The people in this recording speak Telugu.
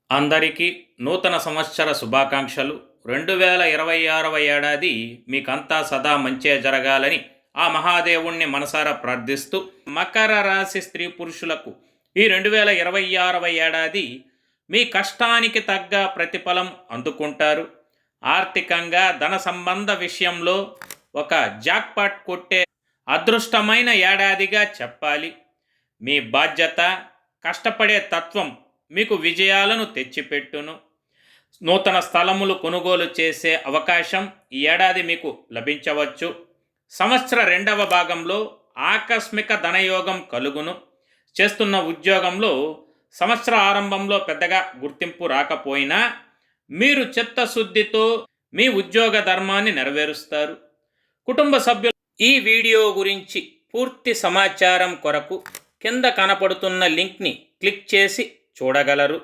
అందరికీ నూతన సంవత్సర శుభాకాంక్షలు. 2026వ ఏడాది మీకంతా సదా మంచే జరగాలని ఆ మహాదేవుణ్ణి మనసారా ప్రార్థిస్తూ, మకర రాశి స్త్రీ పురుషులకు ఈ 2026వ ఏడాది మీ కష్టానికి తగ్గ ప్రతిఫలం అందుకుంటారు. ఆర్థికంగా ధన సంబంధ విషయంలో ఒక జాక్పాట్ కొట్టే అదృష్టమైన ఏడాదిగా చెప్పాలి. మీ బాధ్యత, కష్టపడే తత్వం మీకు విజయాలను తెచ్చిపెట్టును. నూతన స్థలములు కొనుగోలు చేసే అవకాశం ఈ ఏడాది మీకు లభించవచ్చు. సంవత్సర రెండవ భాగంలో ఆకస్మిక ధనయోగం కలుగును. చేస్తున్న ఉద్యోగంలో సంవత్సర ఆరంభంలో పెద్దగా గుర్తింపు రాకపోయినా మీరు చిత్తశుద్ధితో మీ ఉద్యోగ ధర్మాన్ని నెరవేరుస్తారు. కుటుంబ సభ్యులు ఈ వీడియో గురించి పూర్తి సమాచారం కొరకు కింద కనపడుతున్న లింక్ని క్లిక్ చేసి చూడగలరు.